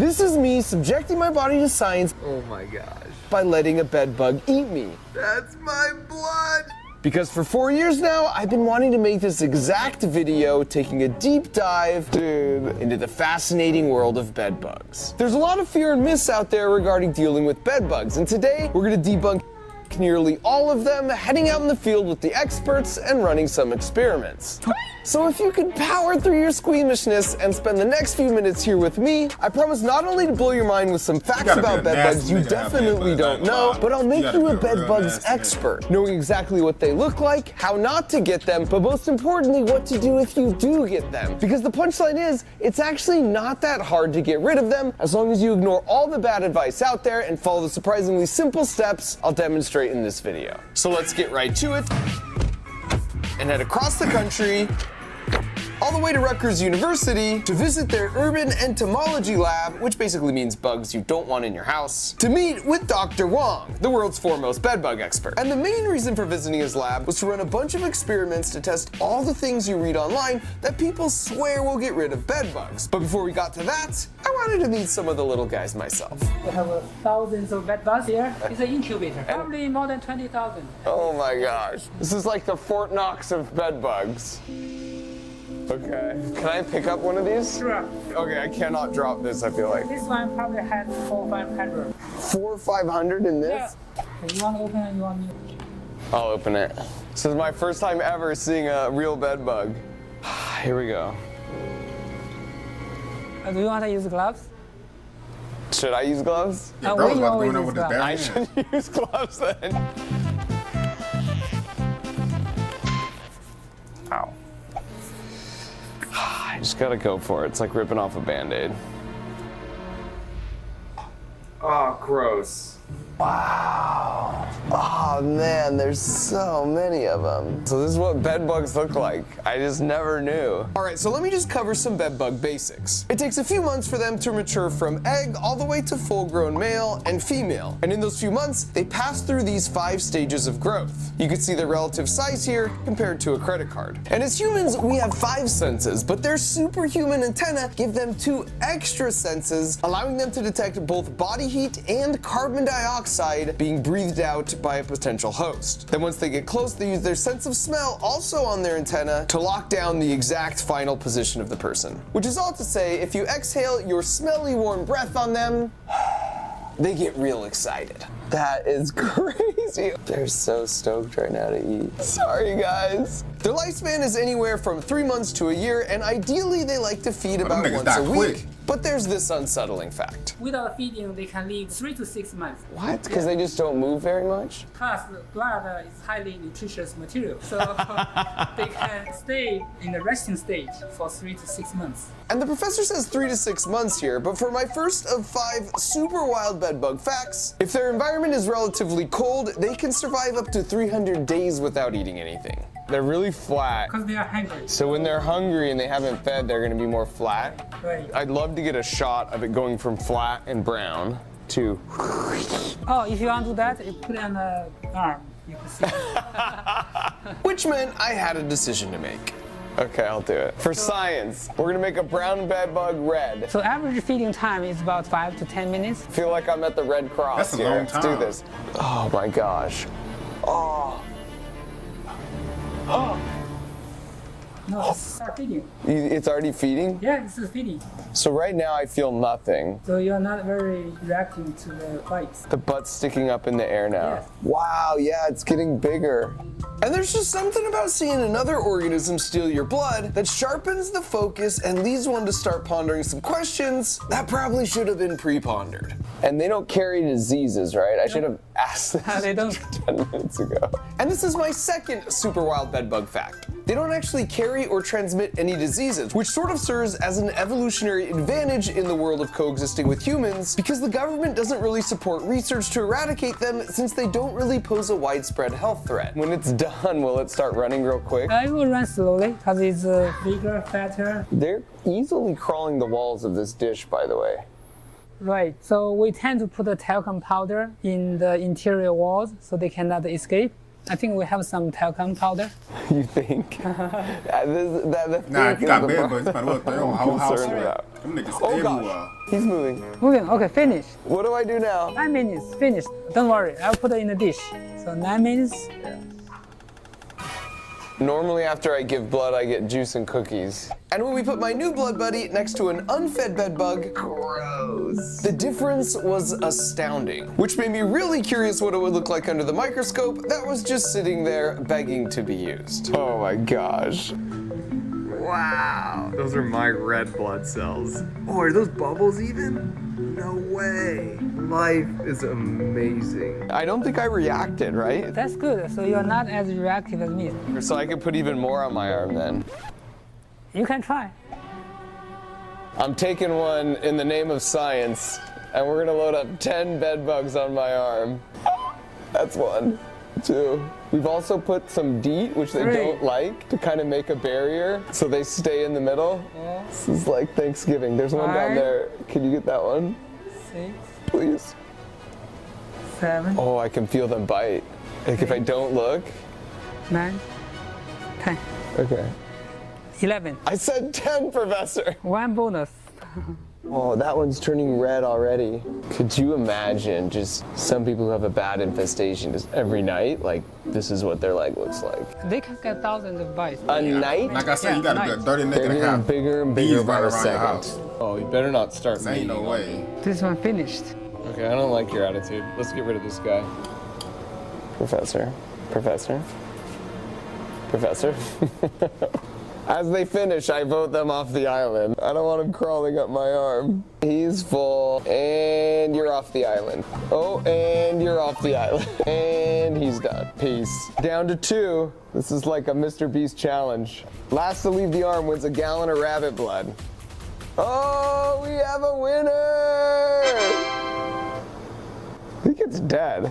This is me subjecting my body to science. Oh my gosh. By letting a bed bug eat me. That's my blood. Because for 4 years now, I've been wanting to make this exact video taking a deep dive, into the fascinating world of bed bugs. There's a lot of fear and myths out there regarding dealing with bed bugs, and today we're gonna debunk nearly all of them, heading out in the field with the experts and running some experiments. So if you could power through your squeamishness and spend the next few minutes here with me, I promise not only to blow your mind with some facts about bed bugs you definitely don't know, but I'll make you a bed bugs expert, knowing exactly what they look like, how not to get them, but most importantly, what to do if you do get them. Because the punchline is, it's actually not that hard to get rid of them, as long as you ignore all the bad advice out there and follow the surprisingly simple steps I'll demonstrate in this video. So let's get right to it and head across the country all the way to Rutgers University to visit their urban entomology lab, which basically means bugs you don't want in your house, to meet with Dr. Wong, the world's foremost bedbug expert. And the main reason for visiting his lab was to run a bunch of experiments to test all the things you read online that people swear will get rid of bedbugs. But before we got to that, I wanted to meet some of the little guys myself. We have thousands of bedbugs here. It's an incubator, probably more than 20,000. Oh my gosh. This is like the Fort Knox of bedbugs. Okay. Can I pick up one of these? Sure. Okay, I cannot drop this, I feel like. This one probably has 400 or 500. 400 or 500 in this? Yeah. You want to open it? You want me? I'll open it. This is my first time ever seeing a real bed bug. Here we go. Do you want to use gloves? Should I use gloves? Yeah, bro was we about to always go in use there with his gloves. bare I hands. should use gloves then. Ow. I just gotta go for it. It's like ripping off a Band-Aid. Oh, gross. Wow. Oh man, there's so many of them. So this is what bed bugs look like. I just never knew. All right, so let me just cover some bed bug basics. It takes a few months for them to mature from egg all the way to full-grown male and female. And in those few months, they pass through these 5 stages of growth. You can see the relative size here compared to a credit card. And as humans, we have 5 senses, but their superhuman antenna give them 2 extra senses, allowing them to detect both body heat and carbon dioxide being breathed out by a potential host. Then once they get close, they use their sense of smell also on their antenna to lock down the exact final position of the person. Which is all to say, if you exhale your smelly warm breath on them, they get real excited. That is crazy. They're so stoked right now to eat. Sorry, guys. Their lifespan is anywhere from 3 months to a year, and ideally they like to feed about them niggas once a die week. quick. But there's this unsettling fact. Without feeding, they can live 3 to 6 months. What? Because they just don't move very much? Plus, the blood is highly nutritious material, so they can stay in the resting stage for 3 to 6 months. And the professor says 3 to 6 months here, but for my first of 5 super wild bedbug facts, if their environment is relatively cold, they can survive up to 300 days without eating anything. They're really flat. Because they are hungry. So when they're hungry and they haven't fed, they're gonna be more flat. Right. I'd love to get a shot of it going from flat and brown to... Oh, if you want to do that, you put it on the arm. You can see. Which meant I had a decision to make. Okay, I'll do it. For science, we're gonna make a brown bedbug red. So average feeding time is about 5 to 10 minutes. I feel like I'm at the Red Cross That's a here. long Let's do time. this. Oh my gosh. Oh. No, it's start feeding. It's already feeding? Yeah, this is feeding. So right now I feel nothing. So you're not very reacting to the bites. The butt's sticking up in the air now. Yes. Wow, yeah, it's getting bigger. And there's just something about seeing another organism steal your blood that sharpens the focus and leads one to start pondering some questions that probably should have been pre-pondered. And they don't carry diseases, right? I should have asked this They don't. 10 minutes ago. And this is my second super wild bedbug fact. They don't actually carry or transmit any diseases, which sort of serves as an evolutionary advantage in the world of coexisting with humans because the government doesn't really support research to eradicate them since they don't really pose a widespread health threat. When it's done, will it start running real quick? It will run slowly because it's bigger, fatter. They're easily crawling the walls of this dish, by the way. Right. So we tend to put a talcum powder in the interior walls so they cannot escape. I think we have some talcum powder. You think? That Nah, if you got is the bed bugs, but what? They on whole house. concerned about. Them niggas Oh everywhere. gosh, he's moving. Moving. Okay, finish. What do I do now? 9 minutes. Finished. Don't worry. I'll put it in the dish. So 9 minutes. Normally after I give blood, I get juice and cookies. And when we put my new blood buddy next to an unfed bed bug, gross. The difference was astounding, which made me really curious what it would look like under the microscope that was just sitting there begging to be used. Oh my gosh. Wow. Those are my red blood cells. Oh, are those bubbles even? No way. Life is amazing. I don't think I reacted, right? That's good. So you're not as reactive as me. So I could put even more on my arm then. You can try. I'm taking one in the name of science, and we're gonna load up 10 bed bugs on my arm. That's 1, 2. We've also put some DEET, which they 3. don't like, to kind of make a barrier so they stay in the middle. Yeah. This is like Thanksgiving. There's one down 5. there. Can you get that one, 6, please? 7, Oh, I can feel them bite. Like if I don't look. 9, 10, Okay. 11. I said 10, Professor. 1 bonus. Oh, that one's turning red already. Could you imagine just some people who have a bad infestation just every night? Like, this is what their leg looks like. They can get thousands of bites. A night? Like I said, you got a nice. good 30 They're nigga and a getting half. bigger and Bees bigger by running the around your second. house. Oh, you better not start Ain't no bleeding. way. This one finished. Okay, I don't like your attitude. Let's get rid of this guy. Professor. Professor. Professor. As they finish, I vote them off the island. I don't want him crawling up my arm. He's full, and you're off the island. Oh, and you're off the island. And he's done. Peace. Down to 2. This is like a Mr. Beast challenge. Last to leave the arm wins a gallon of rabbit blood. Oh, we have a winner! I think it's dead.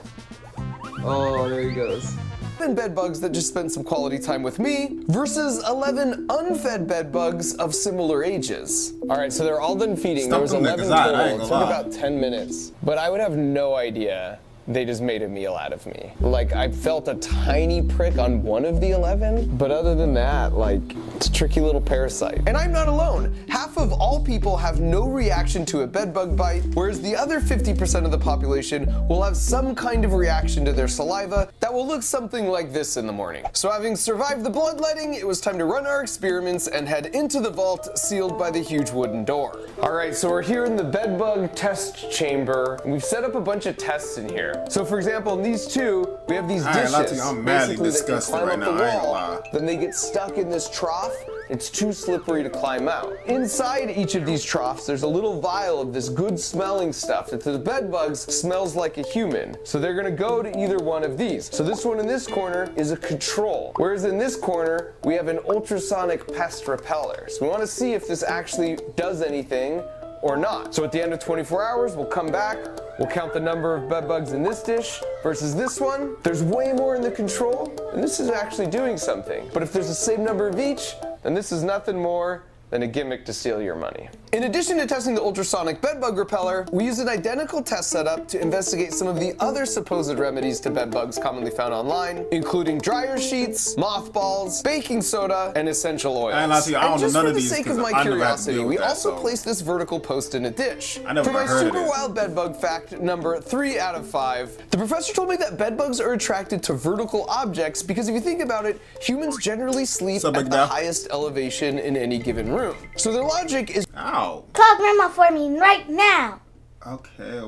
Oh, there he goes. 11 bed bugs that just spent some quality time with me versus 11 unfed bed bugs of similar ages. All right, so they're all done feeding. Stop There was them 11 niggas out, I total. ain't It took gonna lie. about 10 minutes, but I would have no idea they just made a meal out of me. Like, I felt a tiny prick on one of the 11, but other than that, like, it's a tricky little parasite. And I'm not alone. Half of all people have no reaction to a bed bug bite, whereas the other 50% of the population will have some kind of reaction to their saliva that will look something like this in the morning. So having survived the bloodletting, it was time to run our experiments and head into the vault sealed by the huge wooden door. All right, so we're here in the bed bug test chamber, and we've set up a bunch of tests in here. So for example, in these 2, we have these I ain't lie to dishes. you, I'm madly Basically, they can disgusted climb right up now, the I ain't wall, gonna lie. then they get stuck in this trough. It's too slippery to climb out. Inside each of these troughs, there's a little vial of this good smelling stuff that to the bed bugs smells like a human. So they're gonna go to either one of these. So this one in this corner is a control. Whereas in this corner, we have an ultrasonic pest repeller. So we wanna see if this actually does anything or not. So at the end of 24 hours, we'll come back, we'll count the number of bed bugs in this dish versus this one. There's way more in the control, and this is actually doing something. But if there's the same number of each, then this is nothing more than a gimmick to steal your money. In addition to testing the ultrasonic bedbug repeller, we used an identical test setup to investigate some of the other supposed remedies to bedbugs commonly found online, including dryer sheets, mothballs, baking soda, and essential oils. I ain't lie to you, I don't And know just none for of the these sake of 'cause my I never had to curiosity, deal with we that, also so. placed this vertical post in a dish. I never For my heard of super this. wild bedbug fact number 3 out of 5, the professor told me that bedbugs are attracted to vertical objects because if you think about it, humans generally sleep What's up, at Big the Dad? highest elevation in any given room. So their logic is Ow. Call grandma for me right now. Okay.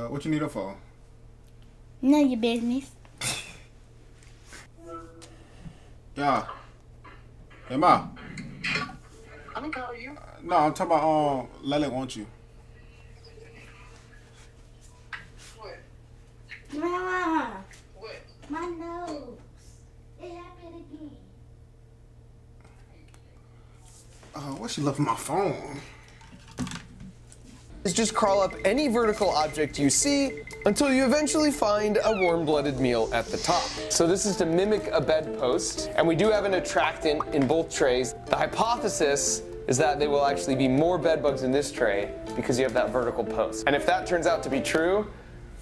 What you need her for? Know your business. Yeah. Hey, Ma. I'm gonna call you. No, I'm talking about, Lele wants you. What? Grandma, What? my nose. It happened again. What she left my phone? just crawl up any vertical object you see until you eventually find a warm-blooded meal at the top. So this is to mimic a bedpost, and we do have an attractant in both trays. The hypothesis is that there will actually be more bed bugs in this tray because you have that vertical post. And if that turns out to be true,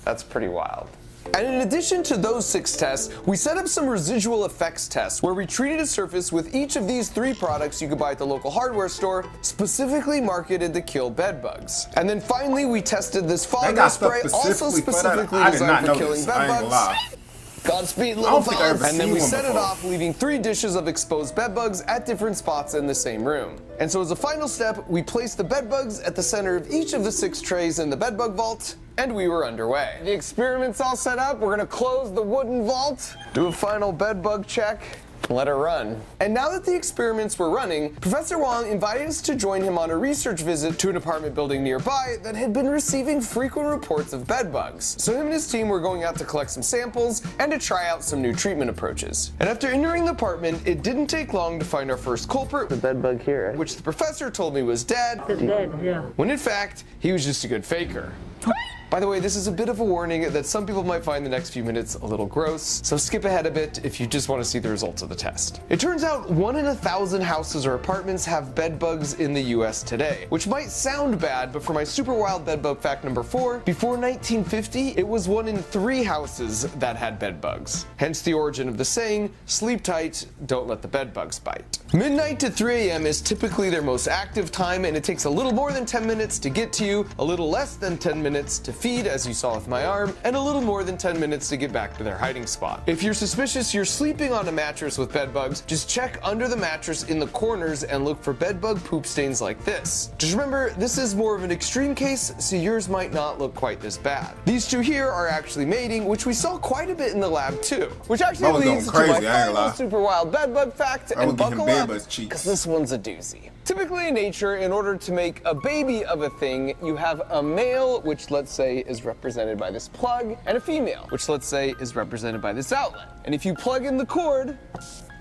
that's pretty wild. And in addition to those 6 tests, we set up some residual effects tests where we treated a surface with each of these 3 products you could buy at the local hardware store, specifically marketed to kill bed bugs. And then finally, we tested this fog spray, also specifically designed for killing bed bugs. Godspeed, little dog. And then we set it off, leaving 3 dishes of exposed bed bugs at different spots in the same room. And so as a final step, we placed the bed bugs at the center of each of the 6 trays in the bed bug vault, and we were underway. The experiment's all set up. We're gonna close the wooden vault, do a final bed bug check, let her run. And now that the experiments were running, Professor Wong invited us to join him on a research visit to an apartment building nearby that had been receiving frequent reports of bed bugs. So him and his team were going out to collect some samples and to try out some new treatment approaches. And after entering the apartment, it didn't take long to find our first culprit, the bed bug here, which the professor told me was dead. Dead, yeah. When in fact, he was just a good faker. By the way, this is a bit of a warning that some people might find the next few minutes a little gross, so skip ahead a bit if you just want to see the results of the test. It turns out 1 in 1,000 houses or apartments have bed bugs in the US today, which might sound bad, but for my super wild bed bug fact number 4, before 1950, it was 1 in 3 houses that had bed bugs. Hence the origin of the saying, sleep tight, don't let the bed bugs bite. Midnight to 3 a.m. is typically their most active time, and it takes a little more than 10 minutes to get to you, a little less than 10 minutes to feed, as you saw with my arm, and a little more than 10 minutes to get back to their hiding spot. If you're suspicious you're sleeping on a mattress with bed bugs, just check under the mattress in the corners and look for bed bug poop stains like this. Just remember, this is more of an extreme case, so yours might not look quite this bad. These 2 here are actually mating, which we saw quite a bit in the lab too. Which actually leads to my final super wild bed bug fact, and buckle up, because this one's a doozy. Typically in nature, in order to make a baby of a thing, you have a male, which let's say is represented by this plug, and a female, which let's say is represented by this outlet. And if you plug in the cord,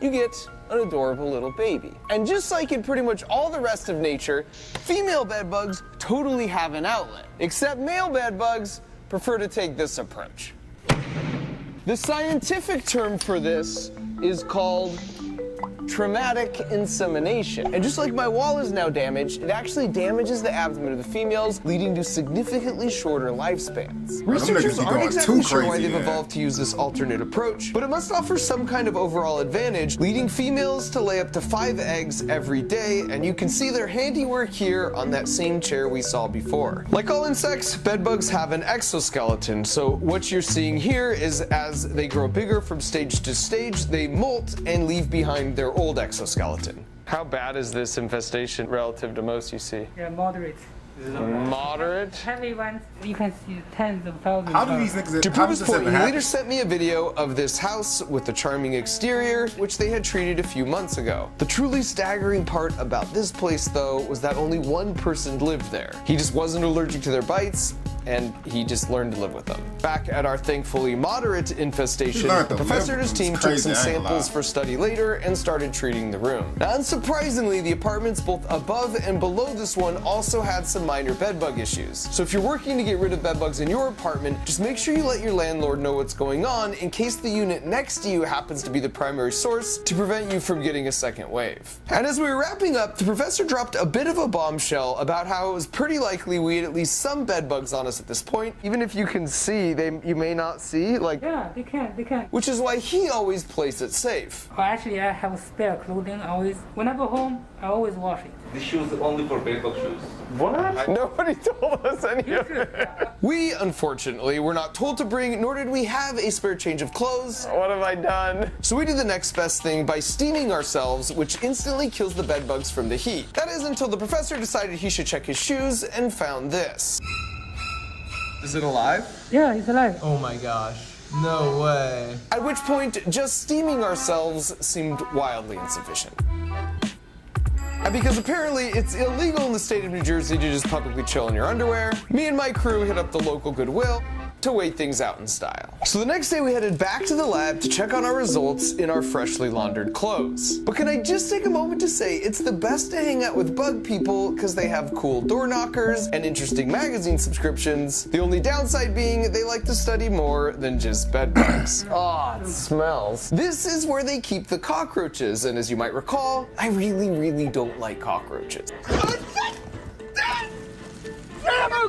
you get an adorable little baby. And just like in pretty much all the rest of nature, female bed bugs totally have an outlet, except male bed bugs prefer to take this approach. The scientific term for this is called traumatic insemination. And just like my wall is now damaged, it actually damages the abdomen of the females, leading to significantly shorter lifespans. Researchers aren't exactly sure why they've evolved to use this alternate approach, but it must offer some kind of overall advantage, leading females to lay up to 5 eggs every day, and you can see their handiwork here on that same chair we saw before. Like all insects, bed bugs have an exoskeleton, so what you're seeing here is as they grow bigger from stage to stage, they molt and leave behind their old exoskeleton. How bad is this infestation relative to most you see? Yeah, moderate. Moderate? Heavy ones, you can see tens of thousands. How do these niggas? To prove his point, he later sent me a video of this house with the charming exterior, which they had treated a few months ago. The truly staggering part about this place, though, was that only 1 person lived there. He just wasn't allergic to their bites, and he just learned to live with them. Back at our thankfully moderate infestation, the professor and his team took some samples for study later and started treating the room. Now, unsurprisingly, the apartments both above and below this one also had some minor bedbug issues. So if you're working to get rid of bedbugs in your apartment, just make sure you let your landlord know what's going on in case the unit next to you happens to be the primary source to prevent you from getting a second wave. And as we were wrapping up, the professor dropped a bit of a bombshell about how it was pretty likely we had at least some bedbugs on us at this point. Even if you can see, you may not see, like... Yeah, they can. Which is why he always plays it safe. Well, actually, I have spare clothing always. When I go home, I always wash it. This shoes only for bedbug shoes. What? Nobody told us any of it. We, unfortunately, were not told to bring, nor did we have a spare change of clothes. What have I done? So we did the next best thing by steaming ourselves, which instantly kills the bed bugs from the heat. That is until the professor decided he should check his shoes and found this. Is it alive? Yeah, it's alive. Oh my gosh. No way. At which point, just steaming ourselves seemed wildly insufficient. And because apparently it's illegal in the state of New Jersey to just publicly chill in your underwear, me and my crew hit up the local Goodwill to wait things out in style. So the next day we headed back to the lab to check on our results in our freshly laundered clothes. But can I just take a moment to say it's the best to hang out with bug people because they have cool door knockers and interesting magazine subscriptions. The only downside being they like to study more than just bed bugs. Oh, it smells. This is where they keep the cockroaches, and as you might recall, I really don't like cockroaches.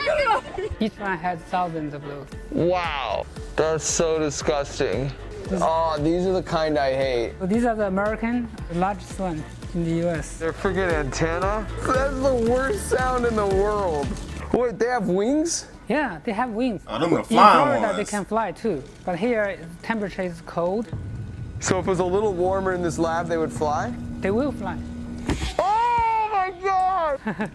Get it out! Each one has thousands of those. Wow, that's so disgusting. Oh, these are the kind I hate. So these are the American, the largest one in the US. Their freaking antenna? That's the worst sound in the world. Wait, they have wings? Yeah, they have wings. Oh, them the In flying Florida, ones. they can fly too. But here, the temperature is cold. So if it was a little warmer in this lab, they would fly? They will fly. Oh my God!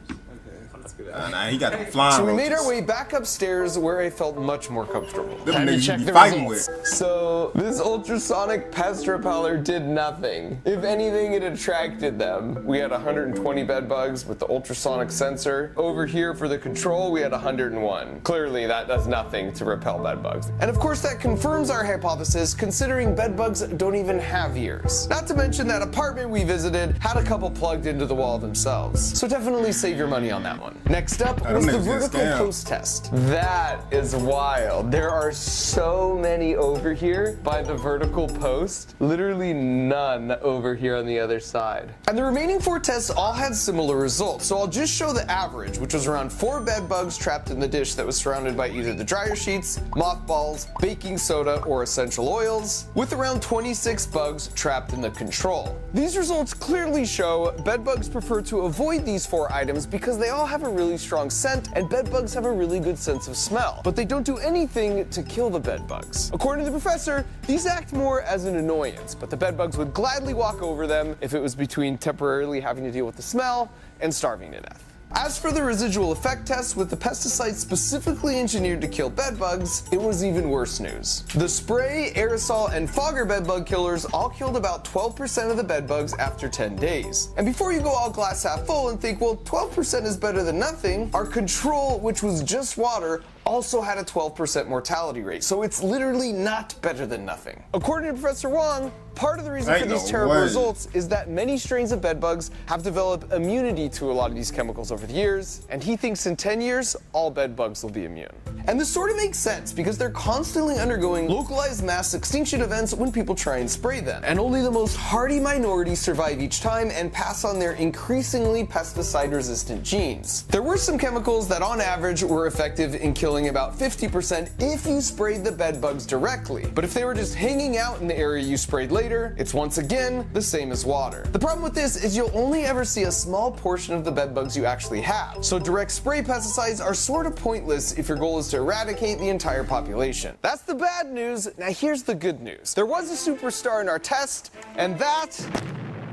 Nah, he got the flying So we made our roaches. way back upstairs where I felt much more comfortable. Them Time to niggas check you be the fighting results. So this ultrasonic pest repeller did nothing. If anything, it attracted them. We had 120 bed bugs with the ultrasonic sensor. Over here for the control, we had 101. Clearly that does nothing to repel bed bugs. And of course that confirms our hypothesis, considering bed bugs don't even have ears. Not to mention that apartment we visited had a couple plugged into the wall themselves. So definitely save your money on that one. Next up was the niggas get vertical scammed. post test. That is wild. There are so many over here by the vertical post. Literally none over here on the other side. And the remaining 4 tests all had similar results. So I'll just show the average, which was around 4 bed bugs trapped in the dish that was surrounded by either the dryer sheets, mothballs, baking soda, or essential oils, with around 26 bugs trapped in the control. These results clearly show bed bugs prefer to avoid these 4 items because they all have a really strong scent, and bed bugs have a really good sense of smell, but they don't do anything to kill the bed bugs. According to the professor, these act more as an annoyance, but the bed bugs would gladly walk over them if it was between temporarily having to deal with the smell and starving to death. As for the residual effect test with the pesticides specifically engineered to kill bed bugs, it was even worse news. The spray, aerosol, and fogger bed bug killers all killed about 12% of the bed bugs after 10 days. And before you go all glass half full and think, well, 12% is better than nothing, our control, which was just water, also had a 12% mortality rate, so it's literally not better than nothing. According to Professor Wong, part of the reason for Ain't these no terrible way. results is that many strains of bedbugs have developed immunity to a lot of these chemicals over the years, and he thinks in 10 years, all bedbugs will be immune. And this sort of makes sense because they're constantly undergoing localized mass extinction events when people try and spray them. And only the most hardy minorities survive each time and pass on their increasingly pesticide-resistant genes. There were some chemicals that on average were effective in killing about 50% if you sprayed the bedbugs directly. But if they were just hanging out in the area you sprayed later, it's once again the same as water. The problem with this is you'll only ever see a small portion of the bedbugs you actually have. So direct spray pesticides are sort of pointless if your goal is to eradicate the entire population. That's the bad news. Now here's the good news. There was a superstar in our test, and that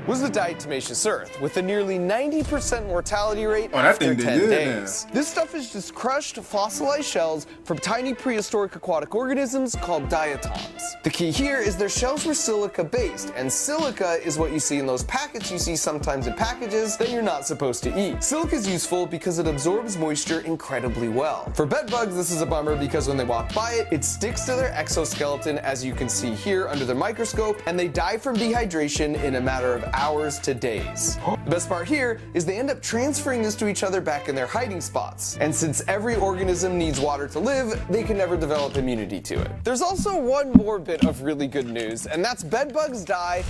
was the diatomaceous earth, with a nearly 90% mortality rate that after thing did 10 good days. This stuff is just crushed, fossilized shells from tiny prehistoric aquatic organisms called diatoms. The key here is their shells were silica-based, and silica is what you see in those packets you see sometimes in packages that you're not supposed to eat. Silica is useful because it absorbs moisture incredibly well. For bed bugs, this is a bummer because when they walk by it, it sticks to their exoskeleton, as you can see here under the microscope, and they die from dehydration in a matter of hours to days. The best part here is they end up transferring this to each other back in their hiding spots. And since every organism needs water to live, they can never develop immunity to it. There's also one more bit of really good news, and that's bed bugs die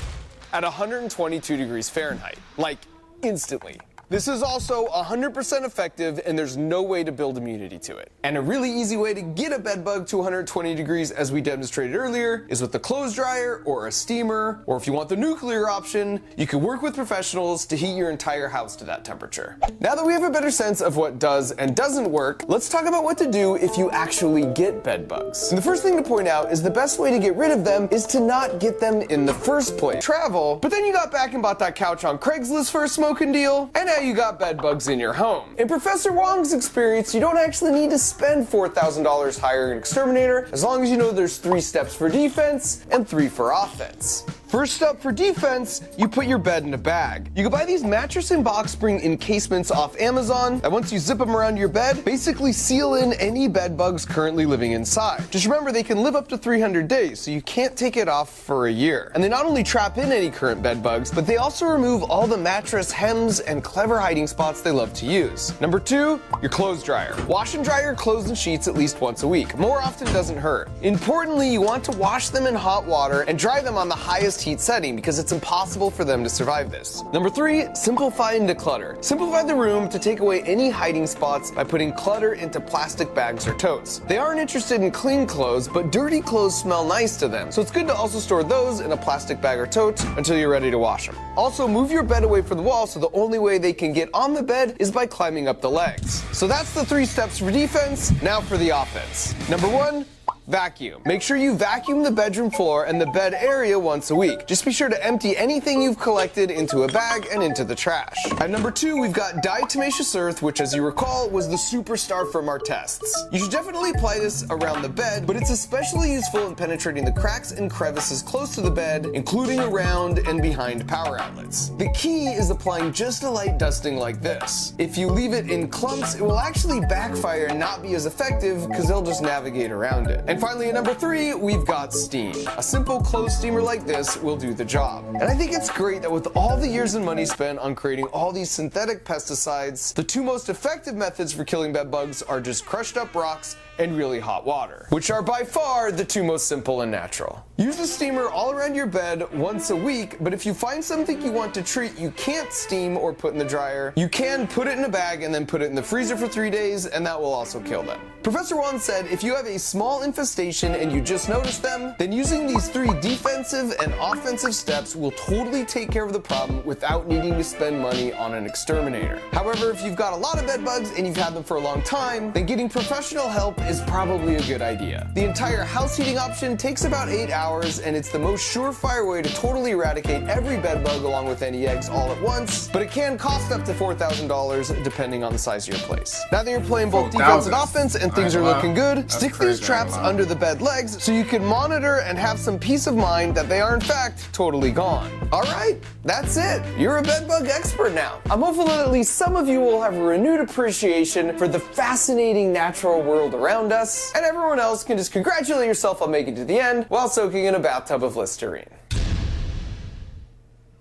at 122 degrees Fahrenheit. Like, instantly. This is also 100% effective, and there's no way to build immunity to it. And a really easy way to get a bed bug to 120 degrees, as we demonstrated earlier, is with a clothes dryer or a steamer, or if you want the nuclear option, you can work with professionals to heat your entire house to that temperature. Now that we have a better sense of what does and doesn't work, let's talk about what to do if you actually get bed bugs. And the first thing to point out is the best way to get rid of them is to not get them in the first place. Travel, but then you got back and bought that couch on Craigslist for a smoking deal, and now you got bed bugs in your home. In Professor Wong's experience, you don't actually need to spend $4,000 hiring an exterminator, as long as you know there's 3 steps for defense and 3 for offense. First up, for defense, you put your bed in a bag. You can buy these mattress and box spring encasements off Amazon that once you zip them around your bed, basically seal in any bed bugs currently living inside. Just remember, they can live up to 300 days, so you can't take it off for a year. And they not only trap in any current bed bugs, but they also remove all the mattress hems and clever hiding spots they love to use. Number 2, your clothes dryer. Wash and dry your clothes and sheets at least once a week. More often doesn't hurt. Importantly, you want to wash them in hot water and dry them on the highest highest heat setting because it's impossible for them to survive this. Number 3, simplify and declutter. Simplify the room to take away any hiding spots by putting clutter into plastic bags or totes. They aren't interested in clean clothes, but dirty clothes smell nice to them, so it's good to also store those in a plastic bag or tote until you're ready to wash them. Also, move your bed away from the wall so the only way they can get on the bed is by climbing up the legs. So that's the 3 steps for defense. Now for the offense. Number 1, vacuum. Make sure you vacuum the bedroom floor and the bed area once a week. Just be sure to empty anything you've collected into a bag and into the trash. At number 2, we've got diatomaceous earth, which, as you recall, was the superstar from our tests. You should definitely apply this around the bed, but it's especially useful in penetrating the cracks and crevices close to the bed, including around and behind power outlets. The key is applying just a light dusting like this. If you leave it in clumps, it will actually backfire and not be as effective because they'll just navigate around it. And finally, at number 3, we've got steam. A simple clothes steamer like this will do the job. And I think it's great that with all the years and money spent on creating all these synthetic pesticides, the 2 most effective methods for killing bed bugs are just crushed up rocks and really hot water, which are by far the 2 most simple and natural. Use the steamer all around your bed once a week, but if you find something you want to treat you can't steam or put in the dryer, you can put it in a bag and then put it in the freezer for 3 days, and that will also kill them. Professor Wan said if you have a small infestation and you just notice them, then using these 3 defensive and offensive steps will totally take care of the problem without needing to spend money on an exterminator. However, if you've got a lot of bed bugs and you've had them for a long time, then getting professional help is probably a good idea. The entire house heating option takes about 8 hours, and it's the most surefire way to totally eradicate every bed bug along with any eggs all at once, but it can cost up to $4,000 depending on the size of your place. Now that you're playing both defense and offense and things are looking good, stick these traps under the bed legs so you can monitor and have some peace of mind that they are in fact totally gone. Alright, that's it. You're a bed bug expert now. I'm hopeful that at least some of you will have a renewed appreciation for the fascinating natural world around us, and everyone else can just congratulate yourself on making it to the end while soaking in a bathtub of Listerine.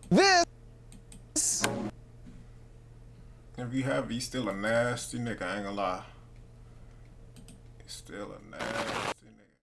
This If you have, he's still a nasty nigga, I ain't gonna lie. He's still a nasty